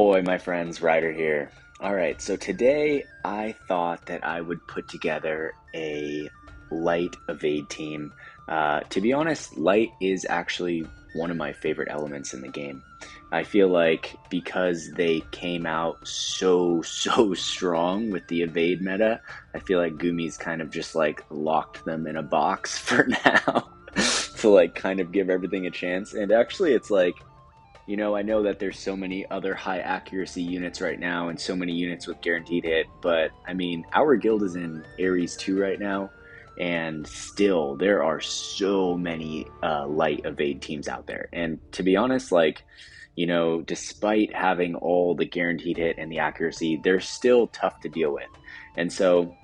Ahoy, my friends, Ryder here. Alright, so today I thought that I would put together a light evade team. To be honest, light is actually one of my favorite elements in the game. I feel like because they came out so strong with the evade meta, I feel like Gumi's kind of just like locked them in a box for now to like kind of give everything a chance. And actually it's like, I know that there's so many other high accuracy units right now and so many units with guaranteed hit, but I mean, our guild is in Ares 2 right now, and still there are so many light evade teams out there. And to be honest, like, despite having all the guaranteed hit and the accuracy, they're still tough to deal with. And so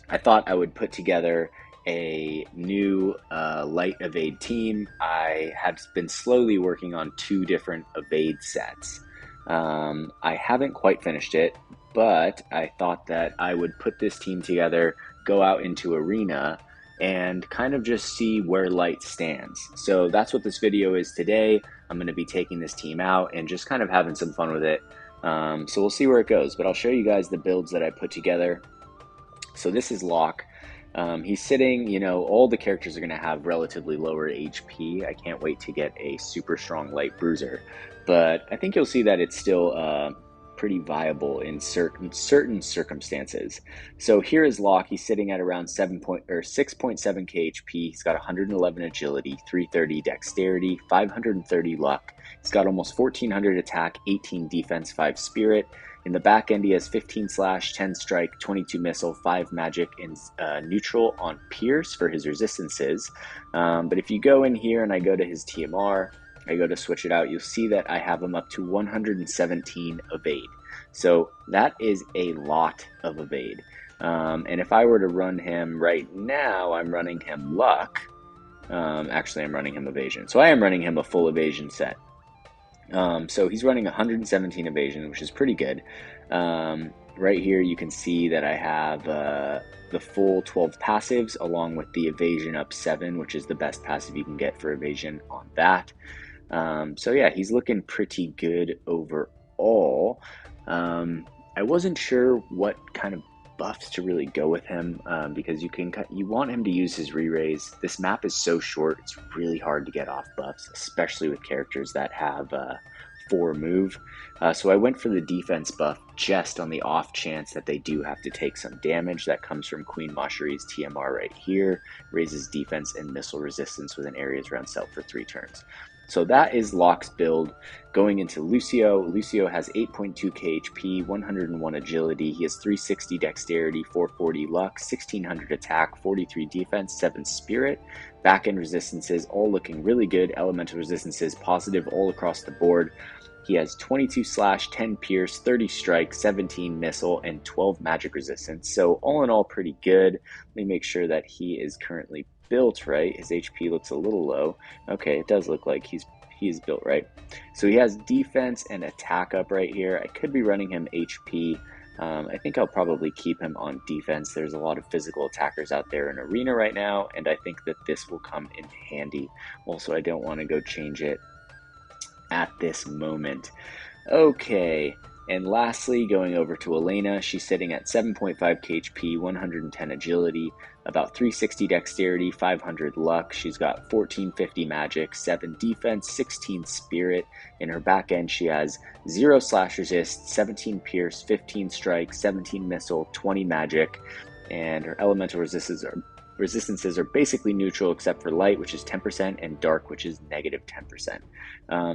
I thought I would put together a new light evade team. I have been slowly working on two different evade sets. I haven't quite finished it, but I thought that I would put this team together, go out into arena, and kind of just see where light stands. So that's what this video is today. I'm going to be taking this team out and just kind of having some fun with it. So we'll see where it goes, but I'll show you guys the builds that I put together. So this is Locke. He's sitting, all the characters are going to have relatively lower HP. I can't wait to get a super strong light bruiser, but I think you'll see that it's still pretty viable in certain circumstances. So here is Locke. He's sitting at around 6.7k HP. He's got 111 agility, 330 dexterity, 530 luck. He's got almost 1400 attack, 18 defense, 5 spirit. In the back end, he has 15 slash, 10 strike, 22 missile, 5 magic, and neutral on pierce for his resistances. But if you go in here and I go to his TMR, I go to switch it out, you'll see that I have him up to 117 evade. So that is a lot of evade. And if I were to run him right now, I'm running him luck. Actually, I'm running him evasion. So I am running him a full evasion set. So he's running 117 evasion, which is pretty good. Right here you can see that I have the full 12 passives along with the evasion up 7, which is the best passive you can get for evasion on that. So yeah, he's looking pretty good overall. I wasn't sure what kind of buffs to really go with him, because you want him to use his re-raise. This map is so short, it's really hard to get off buffs, especially with characters that have 4 move. So I went for the defense buff just on the off chance that they do have to take some damage. That comes from Queen Mashari's TMR right here. Raises defense and missile resistance within areas around self for 3 turns. So that is Locke's build. Going into Lucio. Lucio has 8.2k HP, 101 agility. He has 360 dexterity, 440 luck, 1600 attack, 43 defense, 7 spirit. Back end resistances all looking really good. Elemental resistances positive all across the board. He has 22 slash, 10 pierce, 30 strike, 17 missile, and 12 magic resistance. So all in all, pretty good. Let me make sure that he is currently built right. His HP looks a little low. Okay, it does look like he's built right. So he has defense and attack up right here. I could be running him HP. I think I'll probably keep him on defense. There's a lot of physical attackers out there in arena right now, and I think that this will come in handy. Also, I don't want to go change it at this moment. Okay, and lastly, going over to Elena, she's sitting at 7.5 HP, 110 agility, about 360 dexterity, 500 luck. She's got 1450 magic, 7 defense, 16 spirit. In her back end, she has 0 slash resist, 17 pierce, 15 strike, 17 missile, 20 magic, and her elemental resistances are basically neutral except for light, which is 10%, and dark, which is negative 10%.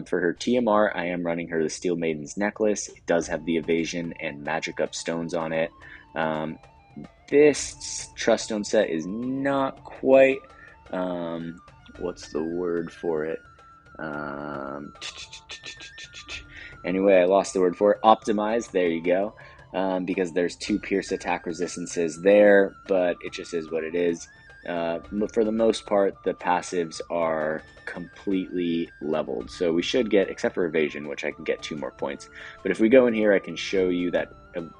For her TMR, I am running her the Steel Maiden's Necklace. It does have the evasion and magic up stones on it. This Trust Stone set is not quite, what's the word for it? Anyway, I lost the word for it. Optimized, there you go. Because there's 2 pierce attack resistances there, but it just is what it is. For the most part, the passives are completely leveled. So we should get, except for evasion, which I can get 2 more points. But if we go in here, I can show you that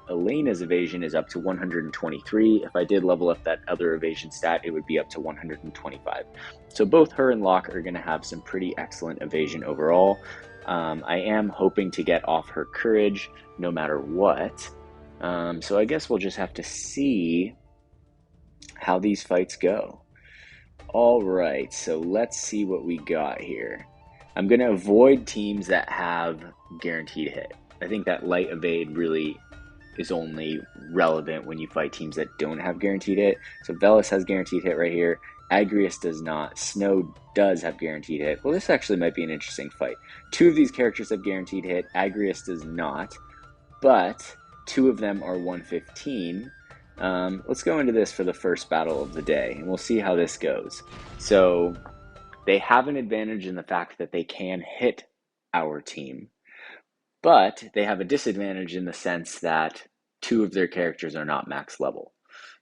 Elena's evasion is up to 123. If I did level up that other evasion stat, it would be up to 125. So both her and Locke are going to have some pretty excellent evasion overall. I am hoping to get off her courage no matter what. So I guess we'll just have to see how these fights go. All right, so let's see what we got here. I'm going to avoid teams that have guaranteed hit. I think that light evade really is only relevant when you fight teams that don't have guaranteed hit. So Velis has guaranteed hit right here. Agrius does not. Snow does have guaranteed hit. Well, this actually might be an interesting fight. Two of these characters have guaranteed hit. Agrius does not, but two of them are 115. Let's go into this for the first battle of the day, and we'll see how this goes. So they have an advantage in the fact that they can hit our team, but they have a disadvantage in the sense that two of their characters are not max level.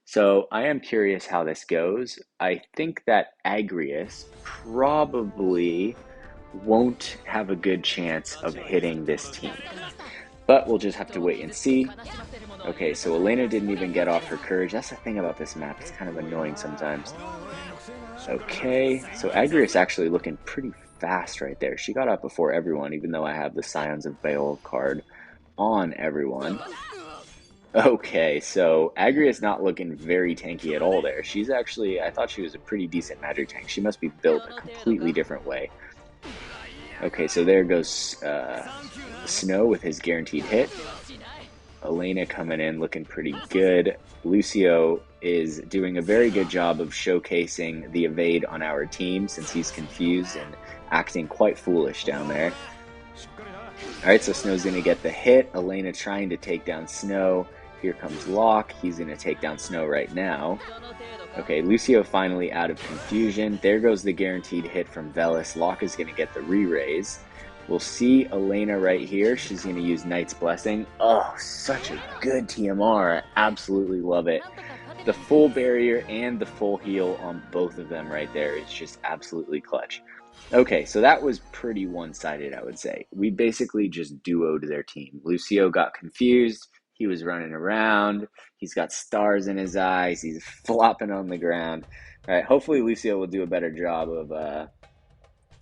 So I am curious how this goes. I think that Agrius probably won't have a good chance of hitting this team, but we'll just have to wait and see. Okay, so Elena didn't even get off her courage. That's the thing about this map. It's kind of annoying sometimes. Okay, so Agrius actually looking pretty fast right there. She got up before everyone, even though I have the Scions of Beowulf card on everyone. Okay, so Agrius not looking very tanky at all there. She's actually, I thought she was a pretty decent magic tank. She must be built a completely different way. Okay, so there goes Snow with his guaranteed hit. Elena coming in looking pretty good. Lucio is doing a very good job of showcasing the evade on our team since he's confused and acting quite foolish down there. Alright, so Snow's going to get the hit. Elena trying to take down Snow. Here comes Locke. He's going to take down Snow right now. Okay, Lucio finally out of confusion. There goes the guaranteed hit from Velis. Locke is going to get the re-raise. We'll see Elena right here. She's going to use Knight's Blessing. Oh, such a good TMR. I absolutely love it. The full barrier and the full heal on both of them right there is just absolutely clutch. Okay, so that was pretty one-sided, I would say. We basically just duoed their team. Lucio got confused. He was running around. He's got stars in his eyes. He's flopping on the ground. All right, hopefully Lucio will do a better job of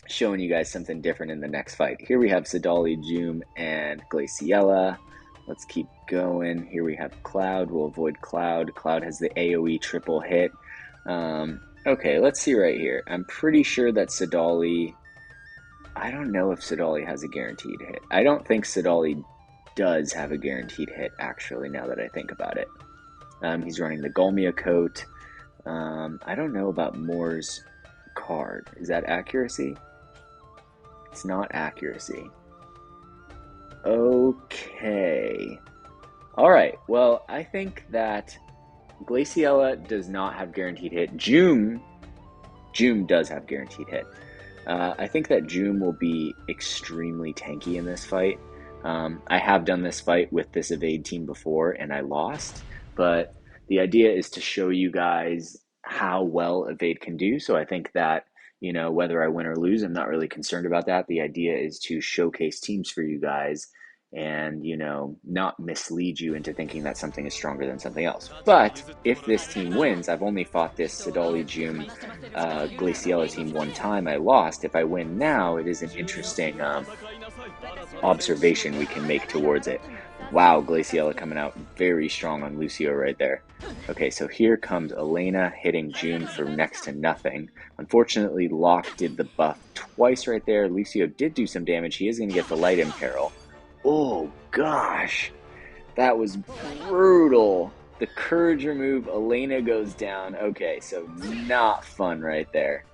showing you guys something different in the next fight. Here we have Sidali, Joom, and Glaciella. Let's keep going. Here we have Cloud. We'll avoid Cloud. Cloud has the AoE triple hit. Okay, let's see right here. I'm pretty sure that Sidali... I don't know if Sidali has a guaranteed hit. I don't think Sidali does have a guaranteed hit, actually, now that I think about it. He's running the Golmia coat. I don't know about Moore's card. Is that accuracy? It's not accuracy. Okay. Alright, well, I think that Glaciella does not have guaranteed hit. Joom does have guaranteed hit. I think that Joom will be extremely tanky in this fight. I have done this fight with this evade team before and I lost, but the idea is to show you guys how well evade can do. So I think that, you know, whether I win or lose, I'm not really concerned about that. The idea is to showcase teams for you guys and, you know, not mislead you into thinking that something is stronger than something else. But if this team wins, I've only fought this Sidali, Joom, Glaciella team one time. I lost. If I win now, it is an interesting observation we can make towards it. Wow, Glaciella coming out very strong on Lucio right there. Okay, so here comes Elena hitting Joom for next to nothing. Unfortunately, Locke did the buff twice right there. Lucio did do some damage. He is going to get the light imperil. Oh, gosh. That was brutal. The courage remove, Elena goes down. Okay, so not fun right there.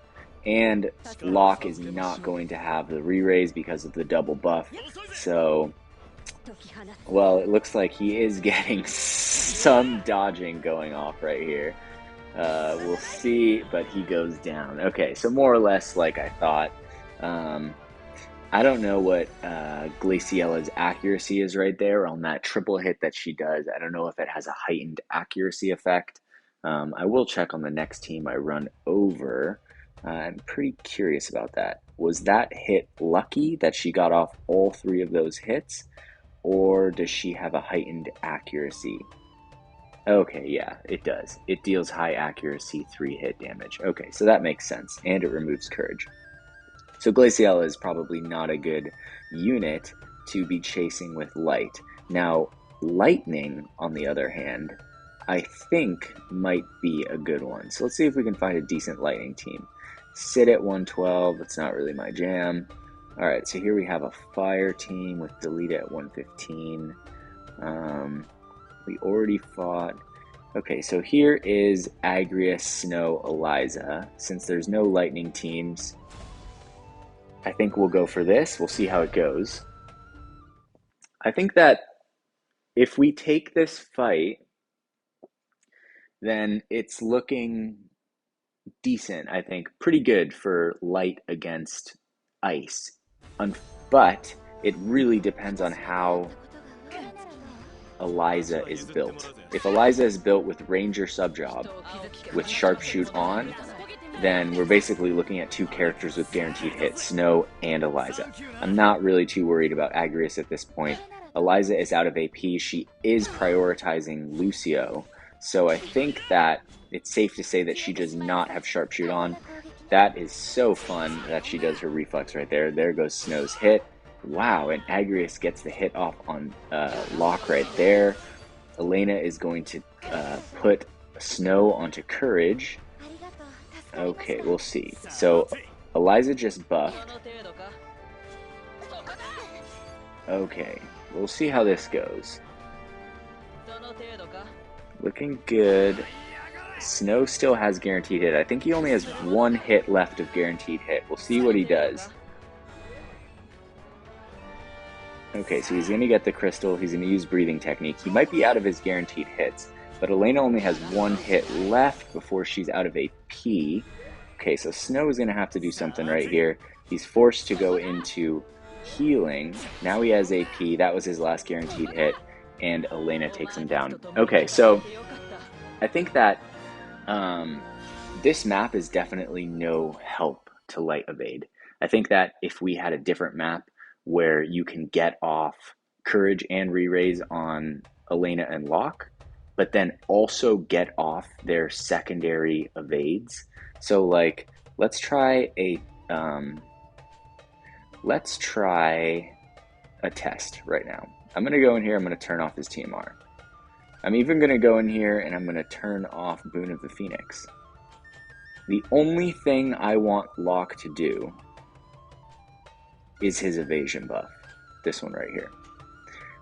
And Locke is not going to have the re-raise because of the double buff. So, well, it looks like he is getting some dodging going off right here. We'll see, but he goes down. Okay, so more or less like I thought. I don't know what Glaciella's accuracy is right there on that triple hit that she does. I don't know if it has a heightened accuracy effect. I will check on the next team I run over. I'm pretty curious about that. Was that hit lucky that she got off all three of those hits? Or does she have a heightened accuracy? Okay, yeah, it does. It deals high accuracy 3-hit damage. Okay, so that makes sense. And it removes courage. So Glaciella is probably not a good unit to be chasing with Light. Now, Lightning, on the other hand, I think might be a good one. So let's see if we can find a decent Lightning team. Sit at 112, it's not really my jam. Alright, so here we have a Fire team with Delita at 115. We already fought. Okay, so here is Agrias, Snow, Eliza. Since there's no Lightning teams, I think we'll go for this. We'll see how it goes. I think that if we take this fight, then it's looking decent, I think. Pretty good for Light against Ice. But it really depends on how Eliza is built. If Eliza is built with Ranger Subjob, with Sharpshoot on, then we're basically looking at two characters with guaranteed hits, Snow and Eliza. I'm not really too worried about Agrias at this point. Eliza is out of AP. She is prioritizing Lucio. So I think that it's safe to say that she does not have Sharpshoot on. That is so fun that she does her reflex right there. There goes Snow's hit. Wow, and Agrias gets the hit off on Locke right there. Elena is going to put Snow onto Courage. Okay, we'll see. So Eliza just buffed. Okay, we'll see how this goes. Looking good. Snow still has guaranteed hit. I think he only has one hit left of guaranteed hit. We'll see what he does. Okay, so he's going to get the crystal. He's going to use breathing technique. He might be out of his guaranteed hits, but Elena only has one hit left before she's out of AP. Okay, so Snow is going to have to do something right here. He's forced to go into healing. Now he has AP. That was his last guaranteed hit, and Elena takes him down. Okay, so I think that this map is definitely no help to Light Evade. I think that if we had a different map where you can get off Courage and Re-Raise on Elena and Locke, but then also get off their secondary evades. So like, let's try a test right now. I'm gonna go in here, I'm gonna turn off his TMR. I'm even gonna go in here and I'm gonna turn off Boon of the Phoenix. The only thing I want Locke to do is his evasion buff. This one right here.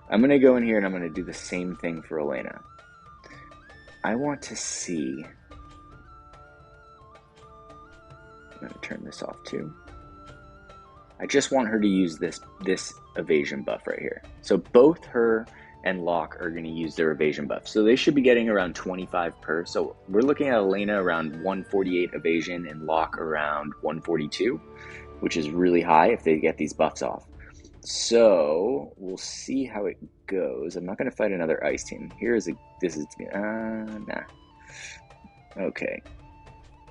I'm going to go in here and I'm going to do the same thing for Elena. I want to see... I'm going to turn this off too. I just want her to use this evasion buff right here. So both her and Locke are going to use their evasion buff. So they should be getting around 25 per. So we're looking at Elena around 148 evasion and Locke around 142. Which is really high if they get these buffs off. So we'll see how it goes. I'm not going to fight another ice team. Nah. Okay.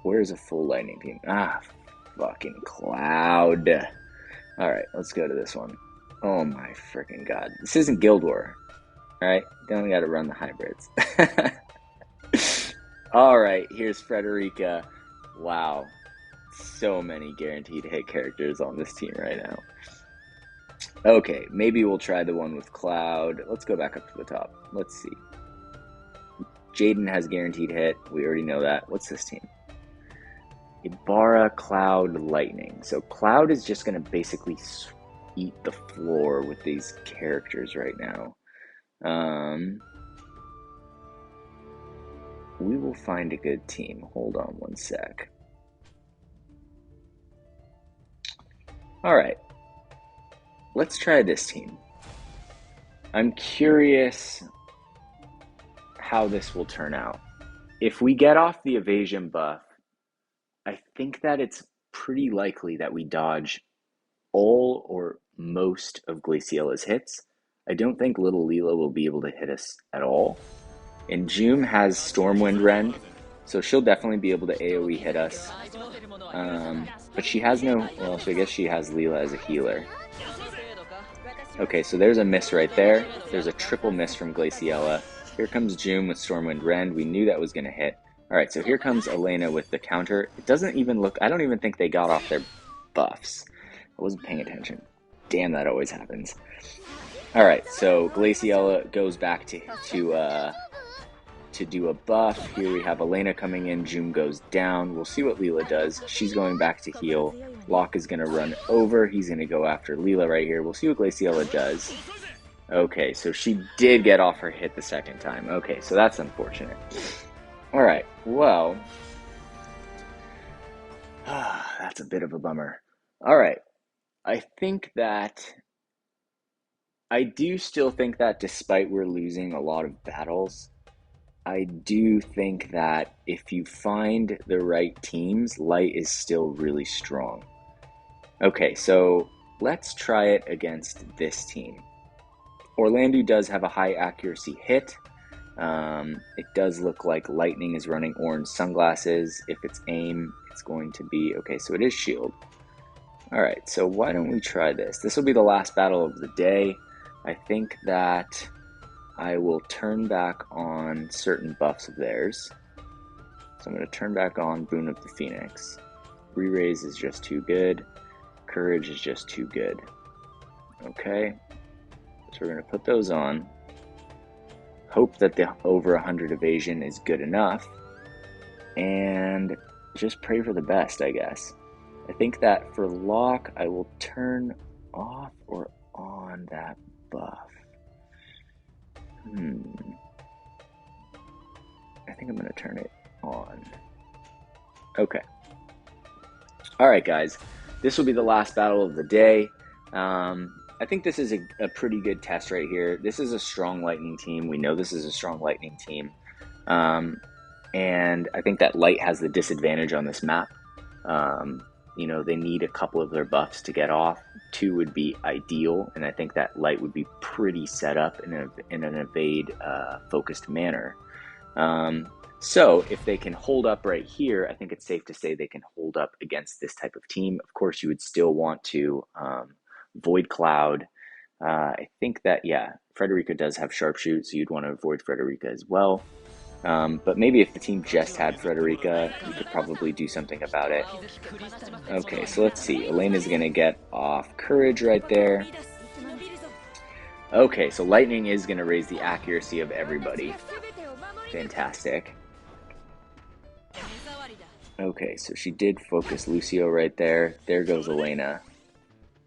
Where's a full lightning team? Ah, fucking Cloud. Alright, let's go to this one. Oh my freaking god. This isn't Guild War. Alright, then we gotta run the hybrids. Alright, here's Frederica. Wow. So many guaranteed hit characters on this team right now. Okay, maybe we'll try the one with Cloud. Let's go back up to the top. Let's see. Jaden has guaranteed hit. We already know that. What's this team? Ibarra, Cloud, Lightning. So Cloud is just going to basically eat the floor with these characters right now. We will find a good team. Hold on one sec. Alright, let's try this team. I'm curious how this will turn out. If we get off the evasion buff, I think that it's pretty likely that we dodge all or most of Glaciella's hits. I don't think Little Leela will be able to hit us at all. And June has Stormwind Rend, so she'll definitely be able to AoE hit us. But she has no, well, so I guess she has Leela as a healer. Okay, so there's a miss right there. There's a triple miss from Glaciella. Here comes June with Stormwind Rend. We knew that was going to hit. Alright, so here comes Elena with the counter. It doesn't even look, I don't even think they got off their buffs. I wasn't paying attention. Damn, that always happens. All right, so Glaciella goes back to do a buff. Here we have Elena coming in. June goes down. We'll see what Leela does. She's going back to heal. Locke is going to run over. He's going to go after Leela right here. We'll see what Glaciella does. Okay, so she did get off her hit the second time. Okay, so that's unfortunate. All right, well, that's a bit of a bummer. All right, I do still think that despite we're losing a lot of battles, I do think that if you find the right teams, Light is still really strong. Okay, so let's try it against this team. Orlando does have a high accuracy hit. It does look like Lightning is running orange sunglasses. If it's aim, it's going to be... Okay, so it is shield. Alright, so why don't we try this? This will be the last battle of the day. I think that I will turn back on certain buffs of theirs. So I'm going to turn back on Boon of the Phoenix. Re-raise is just too good. Courage is just too good. Okay, so we're going to put those on. Hope that the over 100 evasion is good enough. And just pray for the best, I guess. I think that for Locke, I will turn off or on that buff. I think I'm going to turn it on. Okay. Alright, guys. This will be the last battle of the day. I think this is a pretty good test right here. This is a strong Lightning team. We know this is a strong Lightning team. And I think that Light has the disadvantage on this map. You know, they need a couple of their buffs to get off. 2 would be ideal, and I think that Light would be pretty set up in an evade focused manner. So if they can hold up right here, I think it's safe to say they can hold up against this type of team. Of course, you would still want to Void Cloud. I think that, yeah, Frederica does have Sharpshoot, so you'd want to avoid Frederica as well. But maybe if the team just had Frederica, you could probably do something about it. Okay, so let's see. Elena's going to get off Courage right there. Okay, so Lightning is going to raise the accuracy of everybody. Fantastic. Okay, so she did focus Lucio right there. There goes Elena.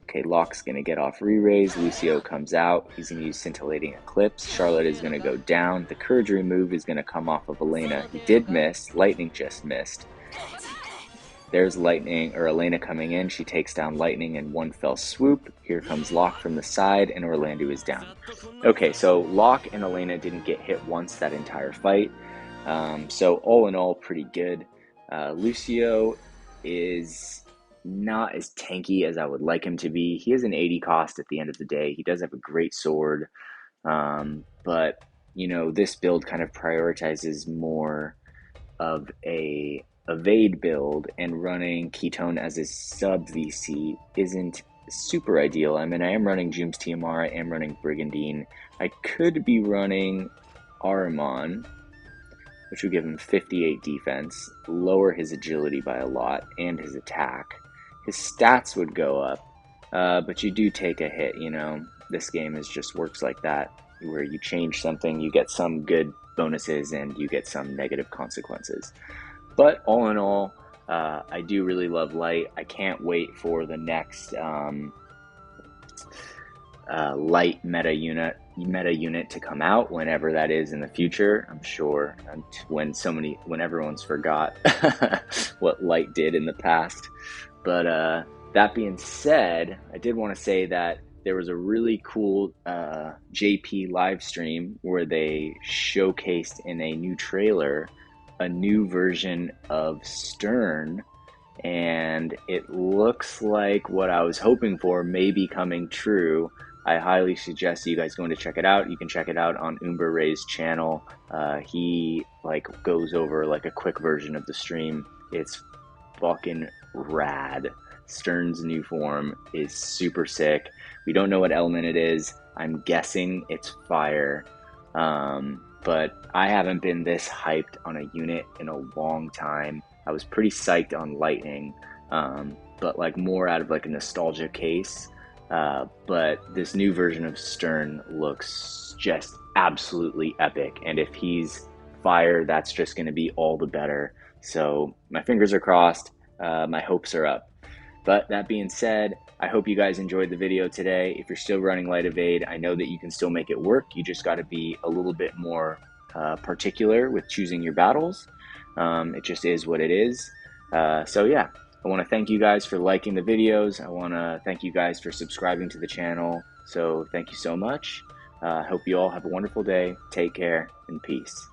Okay, Locke's going to get off Re-Raise. Lucio comes out. He's going to use Scintillating Eclipse. Charlotte is going to go down. The Courage remove is going to come off of Elena. He did miss. Lightning just missed. There's Lightning, or Elena coming in. She takes down Lightning in one fell swoop. Here comes Locke from the side, and Orlando is down. Okay, so Locke and Elena didn't get hit once that entire fight. So all in all, pretty good. Lucio is not as tanky as I would like him to be. He has an 80 cost at the end of the day. He does have a great sword, but you know, this build kind of prioritizes more of a evade build, and running Ketone as a sub VC isn't super ideal. I mean, I am running Jume's TMR, I am running Brigandine. I could be running Ahriman, which would give him 58 defense, lower his agility by a lot, and his attack. His stats would go up, but you do take a hit, you know. This game just works like that, where you change something, you get some good bonuses, and you get some negative consequences. But all in all, I do really love Light. I can't wait for the next Light meta unit to come out, whenever that is in the future. I'm sure when everyone's forgot what Light did in the past. But that being said, I did want to say that there was a really cool JP live stream where they showcased in a new trailer a new version of Stern, and it looks like what I was hoping for may be coming true. I highly suggest you guys going to check it out. You can check it out on Umber Ray's channel. He goes over a quick version of the stream. It's fucking rad. Stern's new form is super sick. We don't know what element it is. I'm guessing it's fire. But I haven't been this hyped on a unit in a long time. I was pretty psyched on Lightning. but like more out of like a nostalgia case. But this new version of Stern looks just absolutely epic, and if he's fire, that's just going to be all the better. So my fingers are crossed, my hopes are up. But that being said, I hope you guys enjoyed the video today. If you're still running Light Evade, I know that you can still make it work. You just got to be a little bit more particular with choosing your battles. It just is what it is. So yeah, I want to thank you guys for liking the videos. I want to thank you guys for subscribing to the channel. So thank you so much. I hope you all have a wonderful day. Take care and peace.